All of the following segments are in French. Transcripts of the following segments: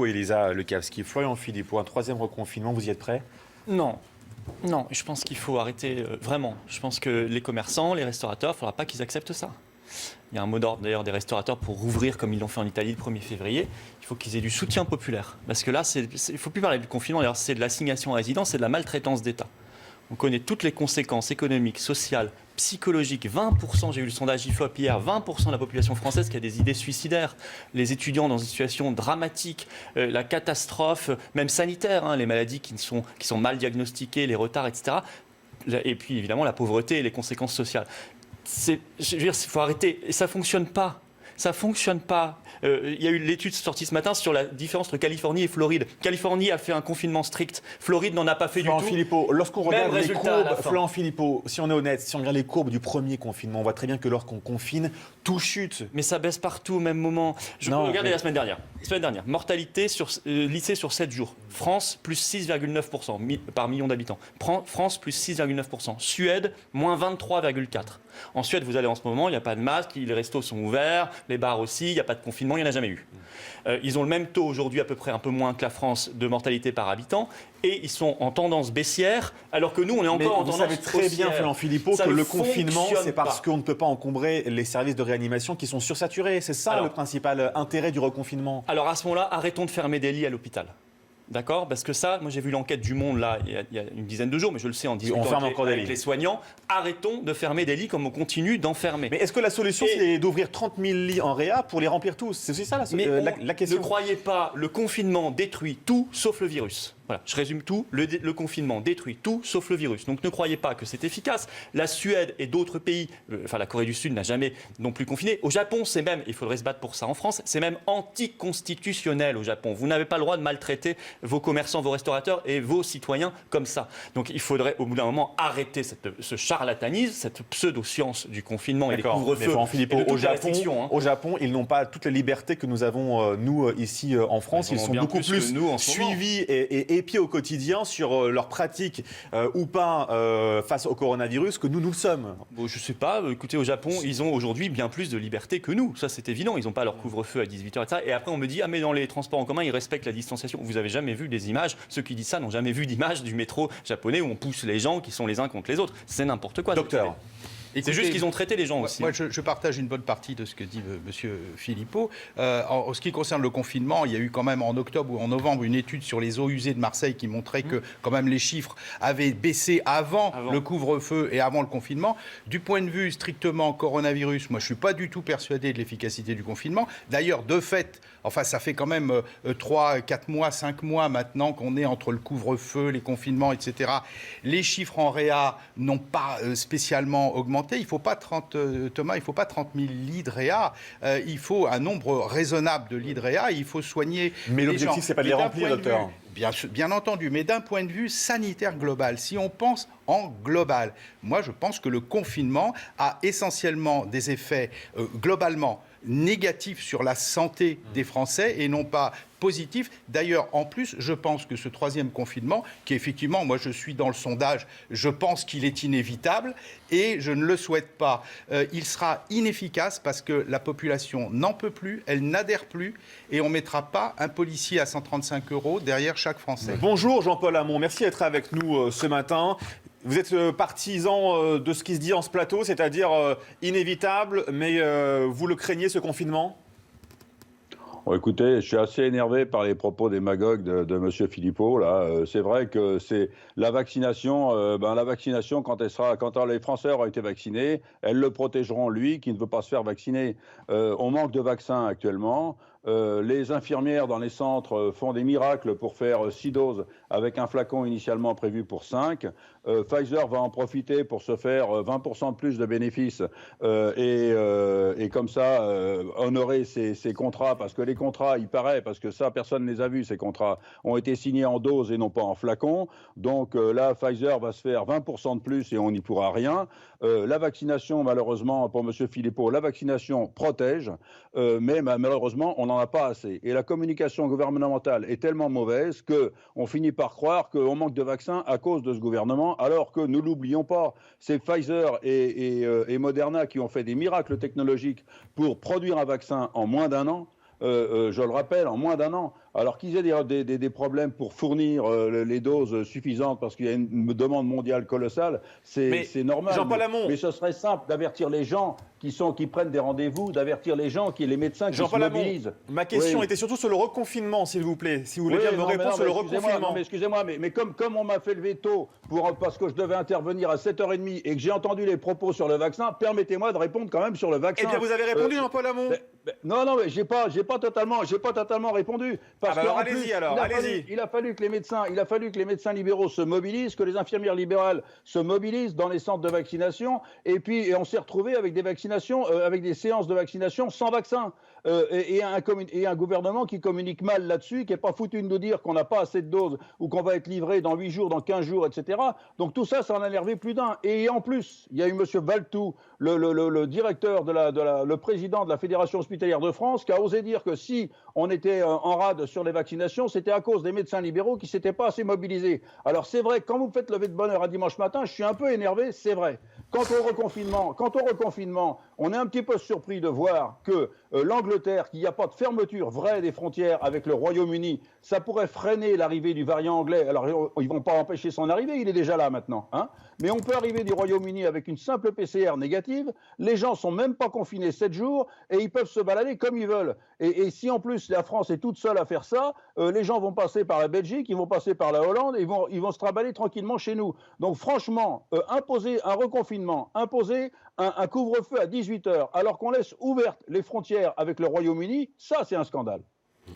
Elisa Lekavski, Florian Philippot, un troisième reconfinement, vous y êtes prêts? Non. Non, je pense qu'il faut arrêter vraiment. Je pense que les commerçants, les restaurateurs, il ne faudra pas qu'ils acceptent ça. Il y a un mot d'ordre d'ailleurs des restaurateurs pour rouvrir comme ils l'ont fait en Italie le 1er février. Il faut qu'ils aient du soutien populaire. Parce que là, il ne faut plus parler du confinement, d'ailleurs c'est de l'assignation à résidence, c'est de la maltraitance d'État. On connaît toutes les conséquences économiques, sociales, psychologiques. 20%, j'ai eu le sondage IFOP hier, 20% de la population française qui a des idées suicidaires. Les étudiants dans une situation dramatique, la catastrophe, même sanitaire, hein, les maladies qui sont mal diagnostiquées, les retards, etc. Et puis évidemment la pauvreté et les conséquences sociales. Je veux dire, il faut arrêter. Et ça ne fonctionne pas. Ça ne fonctionne pas. Il y a eu l'étude sortie ce matin sur la différence entre Californie et Floride. Californie a fait un confinement strict. Floride n'en a pas fait du tout. Philippot, lorsqu'on regarde les courbes, Florent Philippot, si on est honnête, si on regarde les courbes du premier confinement, on voit très bien que lorsqu'on confine, tout chute. Mais ça baisse partout au même moment. Regardez la semaine dernière. Mortalité lycée sur 7 jours. France, plus 6,9% par million d'habitants. France, plus 6,9%. Suède, moins 23,4%. En Suède, vous allez en ce moment, il n'y a pas de masque, les restos sont ouverts, les bars aussi, il n'y a pas de confinement, il n'y en a jamais eu. Ils ont le même taux aujourd'hui, à peu près un peu moins que la France, de mortalité par habitant, et ils sont en tendance baissière, alors que nous, on est encore en tendance haussière. Vous savez très bien, Florian Philippot, que le confinement, c'est parce qu'on ne peut pas encombrer les services de réanimation qui sont sursaturés. C'est ça le principal intérêt du reconfinement. Alors à ce moment-là, arrêtons de fermer des lits à l'hôpital. D'accord? Parce que ça, moi j'ai vu l'enquête du Monde là, il y a une dizaine de jours, mais je le sais en discutant avec les soignants. Arrêtons de fermer des lits comme on continue d'enfermer. Mais est-ce que la solution, c'est d'ouvrir 30 000 lits en réa pour les remplir tous? C'est aussi ça la question. Ne croyez pas, le confinement détruit tout sauf le virus. Voilà, je résume tout, le confinement détruit tout sauf le virus. Donc ne croyez pas que c'est efficace. La Suède et d'autres pays, la Corée du Sud n'a jamais non plus confiné. Au Japon, c'est même, il faudrait se battre pour ça en France, c'est même anticonstitutionnel au Japon. Vous n'avez pas le droit de maltraiter vos commerçants, vos restaurateurs et vos citoyens comme ça. Donc il faudrait au bout d'un moment arrêter ce charlatanisme, cette pseudo-science du confinement et des couvre-feux. Au Japon, ils n'ont pas toutes les libertés que nous avons, nous, ici en France. Ils sont beaucoup plus suivis et épiés au quotidien sur leurs pratiques ou pas face au coronavirus que nous le sommes. Bon, je ne sais pas. Écoutez, au Japon, ils ont aujourd'hui bien plus de liberté que nous. Ça, c'est évident. Ils n'ont pas leur couvre-feu à 18h, etc. Et après, on me dit, mais dans les transports en commun, ils respectent la distanciation. Vous avez jamais vu des images? Ceux qui disent ça n'ont jamais vu d'image du métro japonais où on pousse les gens qui sont les uns contre les autres. C'est n'importe quoi. Docteur. C'est juste qu'ils ont traité les gens aussi. Moi, je partage une bonne partie de ce que dit M. Philippot. En ce qui concerne le confinement, il y a eu quand même en octobre ou en novembre une étude sur les eaux usées de Marseille qui montrait que quand même les chiffres avaient baissé avant le couvre-feu et avant le confinement. Du point de vue strictement coronavirus, moi je ne suis pas du tout persuadé de l'efficacité du confinement. D'ailleurs, de fait, ça fait quand même 3, 4 mois, 5 mois maintenant qu'on est entre le couvre-feu, les confinements, etc. Les chiffres en réa n'ont pas spécialement augmenté. Il ne faut pas 30 000 lits de réa. Il faut un nombre raisonnable de lits de réa. Il faut soigner mais l'objectif, ce n'est pas de les remplir, docteur. Bien entendu, mais d'un point de vue sanitaire global, si on pense en global, moi je pense que le confinement a essentiellement des effets globalement négatifs sur la santé des Français et non pas positif. D'ailleurs, en plus, je pense que ce troisième confinement, qui effectivement, moi je suis dans le sondage, je pense qu'il est inévitable et je ne le souhaite pas. Il sera inefficace parce que la population n'en peut plus, elle n'adhère plus et on ne mettra pas un policier à 135 € derrière chaque Français. Bonjour Jean-Paul Hamon, merci d'être avec nous ce matin. Vous êtes partisan de ce qui se dit en ce plateau, c'est-à-dire inévitable, mais vous le craignez ce confinement ? Bon, écoutez, je suis assez énervé par les propos démagogues de M. Philippot. Là, c'est vrai que c'est la vaccination. La vaccination, quand les Français auront été vaccinés, elles le protégeront lui, qui ne veut pas se faire vacciner. On manque de vaccins actuellement. Les infirmières dans les centres font des miracles pour faire 6 doses avec un flacon initialement prévu pour 5. Pfizer va en profiter pour se faire 20% de plus de bénéfices et comme ça honorer ses contrats, parce que les contrats, il paraît, parce que ça personne ne les a vus, ces contrats ont été signés en doses et non pas en flacons. Donc là, Pfizer va se faire 20% de plus et on n'y pourra rien. La vaccination, malheureusement, pour M. Philippot, la vaccination protège, mais malheureusement, on n'en a pas assez. Et la communication gouvernementale est tellement mauvaise qu'on finit par croire qu'on manque de vaccins à cause de ce gouvernement, alors que, ne l'oublions pas, c'est Pfizer et Moderna qui ont fait des miracles technologiques pour produire un vaccin en moins d'un an. Je le rappelle, en moins d'un an. Alors qu'ils aient des problèmes pour fournir les doses suffisantes parce qu'il y a une demande mondiale colossale, c'est normal. Jean-Paul Hamon. Mais ce serait simple d'avertir les gens qui prennent des rendez-vous, d'avertir les gens, les médecins qui se mobilisent. Ma question était surtout sur le reconfinement, s'il vous plaît. Si vous voulez bien me répondre sur le reconfinement. Excusez-moi, mais comme on m'a fait le veto parce que je devais intervenir à 7h30 et que j'ai entendu les propos sur le vaccin, permettez-moi de répondre quand même sur le vaccin. Eh bien, vous avez répondu, Jean-Paul Hamon. Non, mais j'ai pas totalement répondu. Parce alors allez-y alors, allez-y. Il a fallu que les médecins libéraux se mobilisent, que les infirmières libérales se mobilisent dans les centres de vaccination, et on s'est retrouvé avec des vaccinations, avec des séances de vaccination sans vaccin. Et un gouvernement qui communique mal là-dessus, qui n'est pas foutu de nous dire qu'on n'a pas assez de doses ou qu'on va être livré dans 8 jours, dans 15 jours, etc. Donc tout ça, ça en a énervé plus d'un. Et en plus, il y a eu M. Valtou, le directeur, le président de la Fédération hospitalière de France, qui a osé dire que si on était en rade sur les vaccinations, c'était à cause des médecins libéraux qui ne s'étaient pas assez mobilisés. Alors c'est vrai, quand vous me faites lever de bonne heure à dimanche matin, je suis un peu énervé, c'est vrai. Quant au reconfinement, on est un petit peu surpris de voir que l'Angleterre, qu'il n'y a pas de fermeture vraie des frontières avec le Royaume-Uni, ça pourrait freiner l'arrivée du variant anglais. Alors, ils ne vont pas empêcher son arrivée, il est déjà là maintenant. Hein. Mais on peut arriver du Royaume-Uni avec une simple PCR négative, les gens ne sont même pas confinés 7 jours et ils peuvent se balader comme ils veulent. Et si en plus la France est toute seule à faire ça, les gens vont passer par la Belgique, ils vont passer par la Hollande et ils vont se trimballer tranquillement chez nous. Donc franchement, imposer un reconfinement, imposer un couvre-feu à 18h alors qu'on laisse ouvertes les frontières avec le Royaume-Uni, ça c'est un scandale.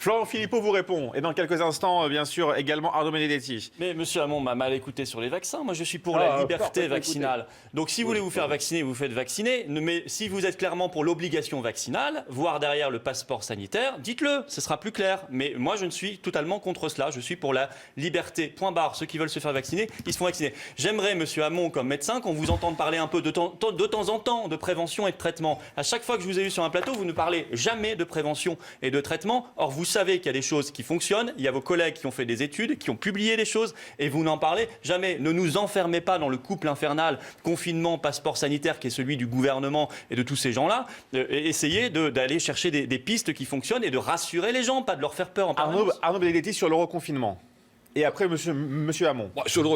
Florent Philippot vous répond. Et dans quelques instants, bien sûr, également Arnaud Benedetti. Mais M. Hamon m'a mal écouté sur les vaccins. Moi, je suis pour la liberté vaccinale. Donc, si vous voulez vous faire vacciner, vous faites vacciner. Mais si vous êtes clairement pour l'obligation vaccinale, voire derrière le passeport sanitaire, dites-le. Ce sera plus clair. Mais moi, je ne suis totalement contre cela. Je suis pour la liberté. Point barre. Ceux qui veulent se faire vacciner, ils se font vacciner. J'aimerais, M. Hamon, comme médecin, qu'on vous entende parler un peu de temps en temps de prévention et de traitement. À chaque fois que je vous ai vu sur un plateau, vous ne parlez jamais de prévention et de traitement. Or, vous savez qu'il y a des choses qui fonctionnent, il y a vos collègues qui ont fait des études, qui ont publié des choses, et vous n'en parlez jamais. Ne nous enfermez pas dans le couple infernal, confinement, passeport sanitaire, qui est celui du gouvernement et de tous ces gens-là. Et essayez d'aller chercher des pistes qui fonctionnent et de rassurer les gens, pas de leur faire peur en permanence. Arnaud Benedetti sur le reconfinement. Et après, monsieur Hamon. Sur le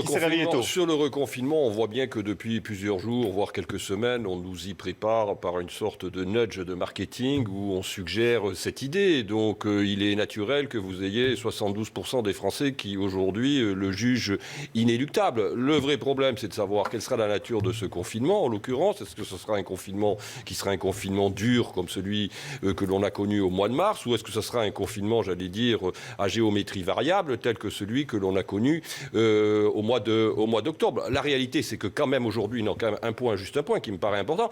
reconfinement, on voit bien que depuis plusieurs jours, voire quelques semaines, on nous y prépare par une sorte de nudge de marketing où on suggère cette idée. Donc, il est naturel que vous ayez 72% des Français qui, aujourd'hui, le jugent inéluctable. Le vrai problème, c'est de savoir quelle sera la nature de ce confinement. En l'occurrence, est-ce que ce sera un confinement qui sera un confinement dur comme celui que l'on a connu au mois de mars, ou est-ce que ce sera un confinement, j'allais dire, à géométrie variable, tel que celui que l'on a connu au mois d'octobre. La réalité, c'est que quand même aujourd'hui, non, quand même juste un point qui me paraît important,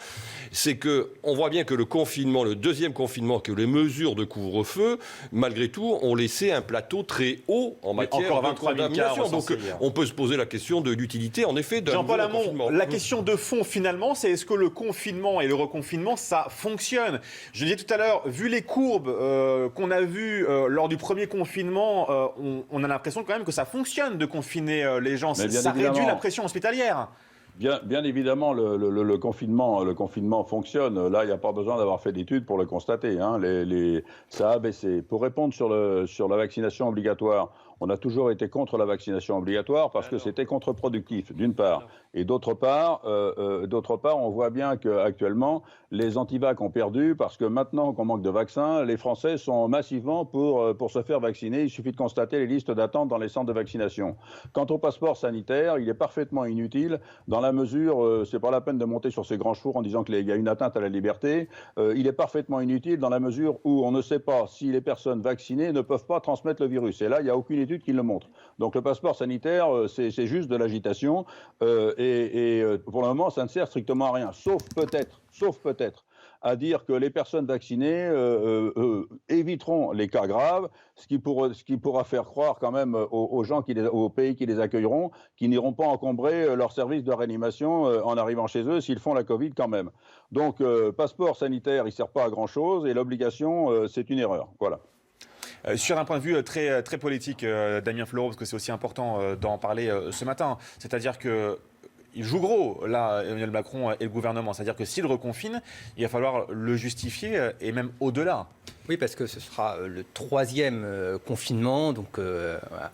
c'est que on voit bien que le confinement, le deuxième confinement, que les mesures de couvre-feu, malgré tout, ont laissé un plateau très haut en matière de contamination. Donc, on peut se poser la question de l'utilité, en effet, d'un Jean-Paul Hamon, confinement. la question de fond, finalement, c'est est-ce que le confinement et le reconfinement, ça fonctionne ? Je disais tout à l'heure, vu les courbes qu'on a vues lors du premier confinement, on a l'impression quand même que ça fonctionne de confiner les gens. Ça réduit la pression hospitalière. Bien évidemment, le confinement fonctionne. Là, il n'y a pas besoin d'avoir fait d'études pour le constater. Hein. Ça a baissé. Pour répondre sur la vaccination obligatoire, on a toujours été contre la vaccination obligatoire parce que c'était contre-productif, d'une part. Et d'autre part, on voit bien qu'actuellement, les antivax ont perdu parce que maintenant qu'on manque de vaccins, les Français sont massivement pour se faire vacciner. Il suffit de constater les listes d'attente dans les centres de vaccination. Quant au passeport sanitaire, il est parfaitement inutile dans la mesure, c'est pas la peine de monter sur ces grands chevaux en disant qu'il y a une atteinte à la liberté. Il est parfaitement inutile dans la mesure où on ne sait pas si les personnes vaccinées ne peuvent pas transmettre le virus. Et là, il n'y a aucune étude qui le montre. Donc le passeport sanitaire, c'est juste de l'agitation. Et pour le moment, ça ne sert strictement à rien, sauf peut-être à dire que les personnes vaccinées éviteront les cas graves, ce qui pourra faire croire quand même aux gens, aux pays qui les accueilleront, qu'ils n'iront pas encombrer leur service de réanimation en arrivant chez eux s'ils font la Covid quand même. Donc, passeport sanitaire, il ne sert pas à grand-chose et l'obligation, c'est une erreur. Voilà. Sur un point de vue très, très politique, Damien Fleureau, parce que c'est aussi important d'en parler ce matin, c'est-à-dire que il joue gros, là, Emmanuel Macron et le gouvernement. C'est-à-dire que s'il reconfine, il va falloir le justifier, et même au-delà. Oui, parce que ce sera le 3e confinement, donc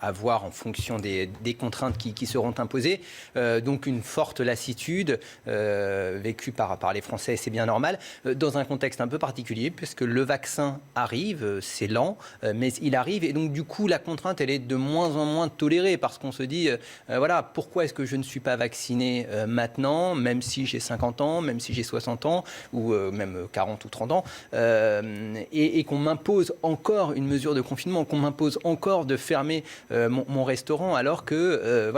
à voir en fonction des contraintes qui seront imposées. Donc une forte lassitude vécue par les Français, c'est bien normal, dans un contexte un peu particulier, puisque le vaccin arrive, c'est lent, mais il arrive, et donc du coup la contrainte, elle est de moins en moins tolérée, parce qu'on se dit, voilà, pourquoi est-ce que je ne suis pas vacciné maintenant, même si j'ai 50 ans, même si j'ai 60 ans, ou même 40 ou 30 ans, et qu'on m'impose encore une mesure de confinement, qu'on m'impose encore de fermer mon restaurant, alors que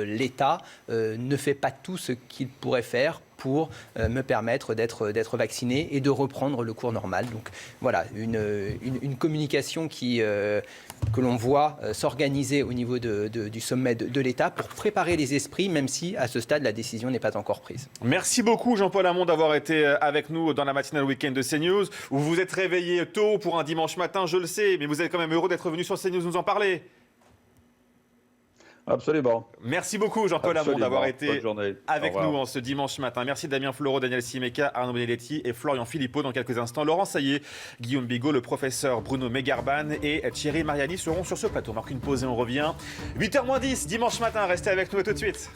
l'État ne fait pas tout ce qu'il pourrait faire pour me permettre d'être vacciné et de reprendre le cours normal. Donc voilà, une communication que l'on voit s'organiser au niveau du sommet de l'État pour préparer les esprits, même si à ce stade la décision n'est pas encore prise. Merci beaucoup Jean-Paul Hamon d'avoir été avec nous dans la matinale week-end de CNews. Vous vous êtes réveillé tôt pour un dimanche matin, je le sais, mais vous êtes quand même heureux d'être venu sur CNews nous en parler. Absolument. Merci beaucoup Jean-Paul Hamon d'avoir été avec nous en ce dimanche matin. Merci Damien Fleureau, Daniel Simeka, Arnaud Benedetti et Florian Philippot. Dans quelques instants, Laurent Saillé, Guillaume Bigot, le professeur Bruno Megarban et Thierry Mariani seront sur ce plateau. On marque une pause et on revient. 8h moins 10, dimanche matin, restez avec nous et tout de suite.